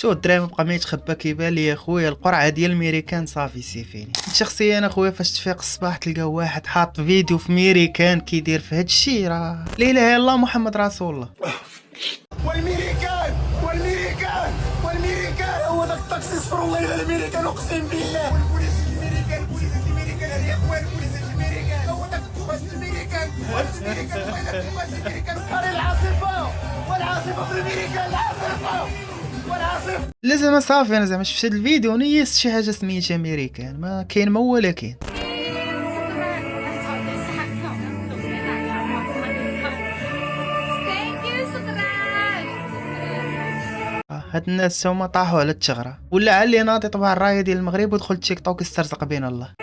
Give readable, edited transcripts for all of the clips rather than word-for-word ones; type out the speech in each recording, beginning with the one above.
شو الدراري مبقى ما يتخبى كيبان لي اخويا القرعه ديال الميريكان صافي سيفيني شخصيا اخويا فاش تفيق الصباح تلقى واحد حاط فيديو في ميريكان كيدير في هادشي راه لا اله الا الله محمد رسول الله. والميريكان هو داك الطاكسي صفر والله الا الميريكان اقسم بالله والبوليس الميريكان هذه اخوان البوليس الميريكان هو داك الطاكسي الميريكان العاصفه والعاصفه في الميريكان العاصفه والعاصفه. لا زعما صافي انا زعما شفت هاد الفيديو نيست شي حاجه سميتها ميريكان ما كاين ما ولا كاين. هاد الناس هما طاحوا على الثغره ولا علي ناضي طبع الرايه ديال المغرب ودخل تيك توك يسترزق بين الله.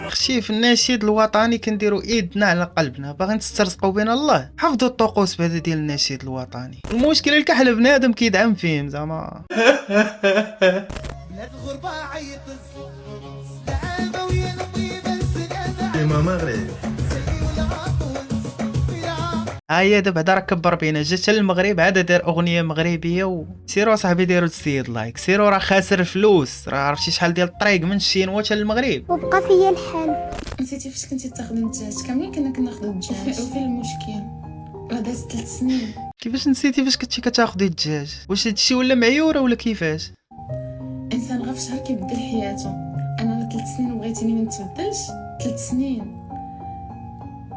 اختي في النشيد الوطني كنديروا ايدنا على قلبنا باغي نسترزقوا بين الله حفظوا الطقوس بعدا ديال النشيد الوطني. المشكل الكحل بنادم كيدعم فيهم زعما بلاد الغربه عيط السلامه ويا نطيب السلامه يا مغرب ها هي دابا هدا راه كبر بينا جات المغرب عاد دار اغنيه مغربيه وسيروا صاحبي ديروا السيد لايك سيروا راه خاسر فلوس راه عرفتي شحال ديال الطريق من الشينوا حتى للمغرب وبقى فيا الحال. نسيتي فاش كنتي تاخدي الدجاج كاملين كنا كناخدو الدجاج وفين المشكل راه داز 3 سنين. كيفاش نسيتي فاش كنتي كتاخدي الدجاج واش هادشي ولا معيوره ولا كيفاش؟ انسان غير في شهر كيبدل حياته. انا 3 سنين بغيتيني ما نتبدلش 3 سنين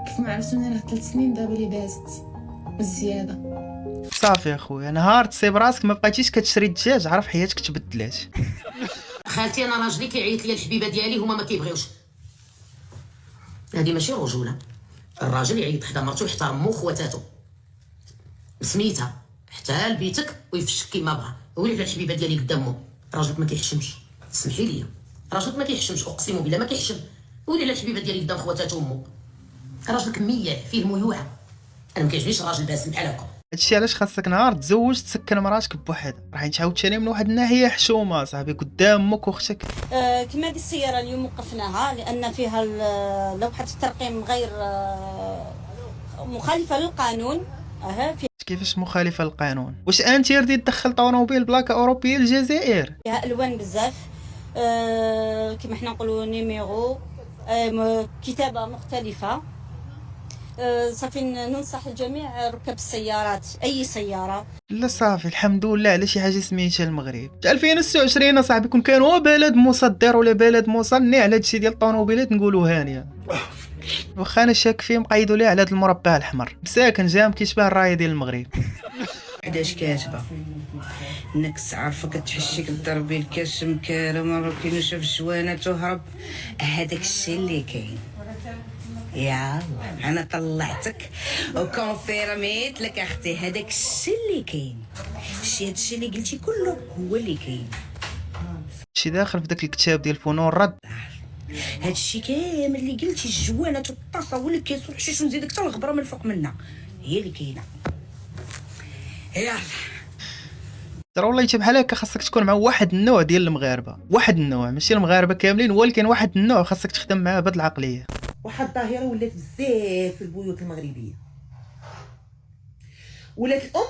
كيف ما عرفتوني راه 3 سنين دابا اللي دازت والزياده. صافي اخويا نهار تصيب راسك ما بقيتيش كتشري الدجاج عرف حياتك تبدلات. خالتي انا راجلي كيعيط ليا الحبيبه ديالي هما ما كيبغيوش. هذه ماشي رجوله. الراجل يعيط حدا مرتو يحترم مو خواتاتو سميتها حتى لبيتك ويفشك كيما بغا. ويلي على الحبيبه ديالي قدامو راجلك ما كيحشمش. سمحي لي راجلك ما كيحشمش اقسم بالله ما كيحشم. ويلي على الحبيبه ديالي قدام خواتاتو امو راجلك ميع فيه الميوعه. انا ما كيعجبنيش الراجل باسم بحال هكا. هادشي علاش خاصك نهار تزوج تسكن مراتك بوحدها راح تعاود ثاني من واحد الناحيه حشومه صاحبي قدام امك واختك. كما هذه السياره اليوم وقفناها لان فيها لوحه الترقيم غير مخالفه للقانون. كيفاش مخالفه للقانون؟ واش انت ردي تدخل طوموبيل بلاكه اوروبيه للجزائر؟ فيها الوان بزاف كما حنا نقولوا نيميرو كتابه مختلفه. صافي ننصح الجميع ركاب السيارات اي سياره. لا صافي الحمد لله على شي حاجه سميتها المغرب. 2026 صاحبي كون كان هو بلد مصدر ولا بلد مصنع على هادشي ديال الطوموبيلات نقولوا هانيه. واخا انا شاك فيه مقيدوا ليه على هذا المربع الاحمر مساكن جام كيشبه الرايه ديال المغرب. 11 كاتبه نكس عارفه كتحشيك تضربي الكاش مكارم راه كاين شاف الجوانه تهرب. هذاك الشيء اللي كاين يا انا طلعتك وكونفيرميت لك اختي هذاك الشيء اللي كاين. هادشي اللي قلتي كله هو اللي كاين. شي داخل في داك الكتاب ديال فنون الرد. هادشي كامل اللي قلتي الجوانه الطاسه هو اللي كيصور حشيش ونزيدك حتى الغبره من الفوق منها هي اللي كاينه. يلا ترى والله حتى بحال هكا خاصك تكون مع واحد النوع ديال المغاربه واحد النوع ماشي المغاربه كاملين ولكن واحد النوع خاصك تخدم معاه بهاد العقليه. واحد الظاهره ولات بزاف في البيوت المغربيه. ولات الام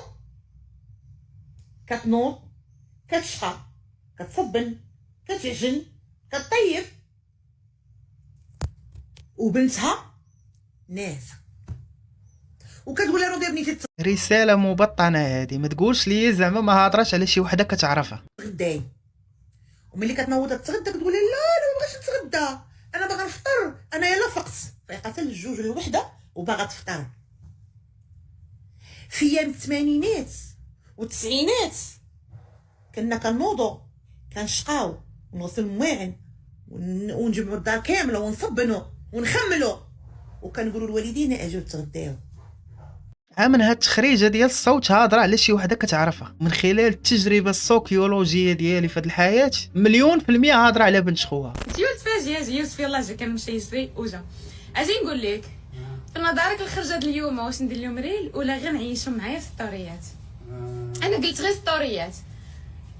كتنوض كتشقى كتصبن كتعجن كطيب وبنتها ناسه وكتقول لها راه بنيتي رساله مبطنه هذه ما تقولش لي زعما ما هضرش على شي وحده كتعرفها. تغداي وملي كتنوض تتغدى كتقول لها لا ما بغيتش نتغدى انا باغا نفطر انا يلا فقت فيقاتل الجوج الوحده وباغا تفطر. في ايام الثمانينات والتسعينات كنا كنوضو كنشقاو ونغسلو المواعن ونجمعو الدار كامله ونصبنو ونخملو وكنقولوا للوالدين اجيو تغداو. من هاد التخريجه ديال الصوت هضره على شي وحده كتعرفها من خلال التجربه السوكيولوجيه ديالي في هاد الحياه 100% هضره على بنت خوها. يوسف يلاه جا كان مشى يشري وجا اجي نقول لك في نظرك الخرجه ديال اليوم واش ندير لهم ريل ولا غير نعيشهم معايا في ستوريات. انا قلت غير ستوريات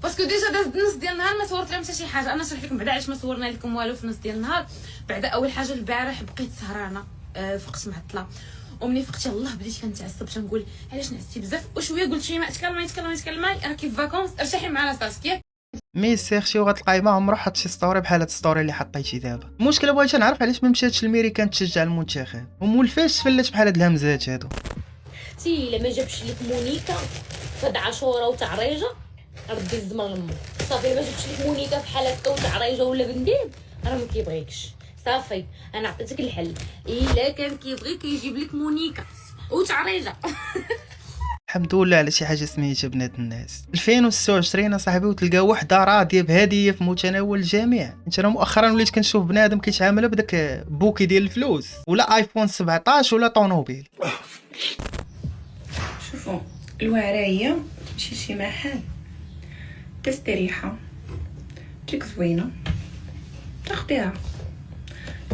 باسكو ديجا دازت نص ديال النهار ما صورت لهم حتى شي حاجه. انا شرحت لكم بعدا علاش ما صورنا لكم والو في نص ديال النهار. بعدا اول حاجه البارح بقيت سهرانه، فقت معطله، ومني فقت يلاه بديت كنتعصب تنقول علاش نعستي بزاف، وشويه قلت شي ما تكلمي راكي في فاكونس ارتاحي مع راسك ياك. مي سيرشي وغتلقاي ما عمرو حط شي ستوري بحال هاد الستوري اللي حطيتي دابا. المشكله بغيت نعرف علاش ما مشاتش للميريكان تشجع المنتخب ومولفاش تفلت بحال هاد الهمزات هادو. تي الا ما جابش لك مونيكا فهاد عاشوره وتعريجه ردي الزمر لمو. صافي ما جابش لك مونيكا بحال هكا وتعريجه ولا بنديب راه ما كيبغيكش. صافي انا عطيتك الحل، الا كان كيبغيك يجيب لك مونيكا وتعريجه. الحمد لله على شي حاجه سميتها بنات الناس. 2026 اصاحبي وتلقى وحده راضيه بهديه في متناول الجميع. انت انا مؤخرا وليت كنشوف بنادم كيتعامل بداك بوكي ديال الفلوس ولا ايفون 17 ولا طونوبيل. شوفوا الوعرايه تمشي شي محل تستريحه تجيك زوينه تاخديها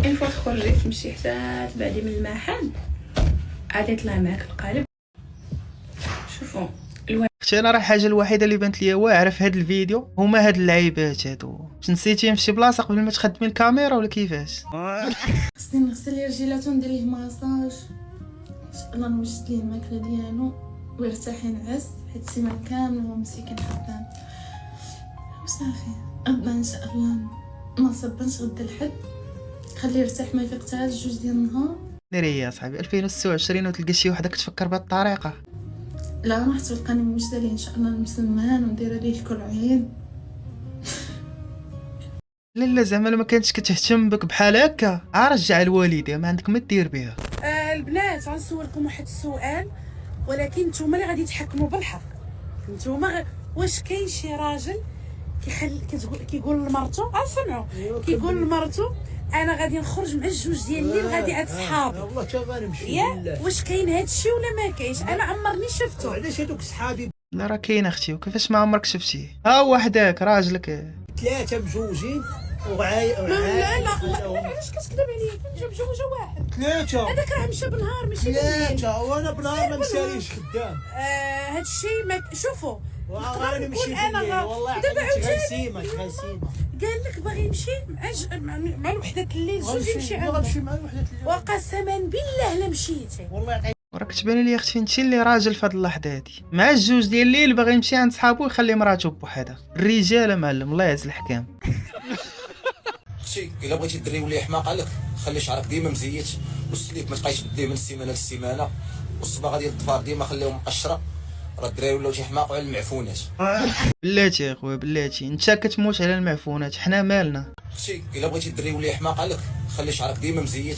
ان فوا تخرجي تمشي حتى تبعدي من المحل عاد يطلع معاك القالب. شوفوا اختي انا راه الحاجه الوحيده اللي بانت ليا واعره في هذا الفيديو هما هاد اللعيبات هادو. واش نسيتيهم في شي بلاصه قبل ما تخدمي الكاميرا ولا كيفاش؟ خصني نغسل ليه رجيلاتو ندير ليه ماساج ان شاء الله، نوجد ليه الماكله ديالو ويرتاح ينعس حيت السيمانه كامله هو مسكين خدام وصافي. غدا ان شاء الله ما نصبنش غدا الحد، خليه يرتاح ما يفيق حتى الجوج ديال النهار. ناري يا صاحبي 2026 وتلقى شي وحده كتفكر بهاد الطريقه. لا راح تلقاني موجده ليه ان شاء الله المسلمان وندير ليه كل عيد. لا زعما ما كانتش كتهتم بك بحال هكا رجع الوالده ما عندك ما دير بها. البنات غنسولكم واحد السؤال، ولكن نتوما اللي غادي تحكموا بالحق. نتوما واش كاين شي راجل كيقول لمرتو سمعوا كيقول لمرتو انا غادي نخرج مع الجوج ديال الليل غادي عند صحابي والله تا غنمشي يا واش كاين هادشي ولا ما كاينش؟ انا عمرني شفتو. علاش هادوك صحابي لا راه كاين اختي وكيفاش ما عمرك شفتيه. ها وحدك راجلك ثلاثه مزوجين لا علاش كتكذب عليا؟ كنت مجوجه واحد ثلاثه هذاك راه مشى بنهار ماشي بالليل. ثلاثه وانا بنهار ما مساليش خدام. هادشي ما شوفوا غادي نمشي انا والله دابا غنسيمك قال لك باغي يمشي مع الوحده الليل زوج يمشي غنمشي مع الوحده وقسما بالله لا مشيتي. والله وراك تبان لي اختي انت اللي راجل في هاد اللحظه هادي مع الجوج ديال الليل باغي يمشي عند صحابو ويخلي مراته بوحدها. الرجاله معلم الله يعز الحكام. اختي الا بغيتي الدري يولي حماق عليك خلي شعرك ديما مزيت والسليك ما تبقايش تبديه من السيمانه للسيمانه والصباغه ديال الظفار ديما خليهم مقشره. راه الدراري ولاو تيحماقوا على المعفونات. بلاتي يا خويا بلاتي انت كتموت على المعفونات حنا مالنا. اختي الا بغيتي الدري يولي حماق عليك خلي شعرك ديما مزيت.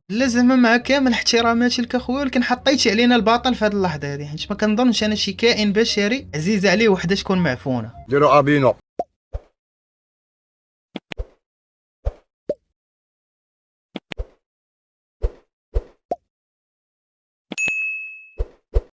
لا زعما مع كامل احتراماتي لك اخويا ولكن حطيتي علينا الباطل في هاد اللحظه هادي حيت ما كنظنش انا شي كائن بشري عزيز عليه وحده تكون معفونه. ديروا ابينو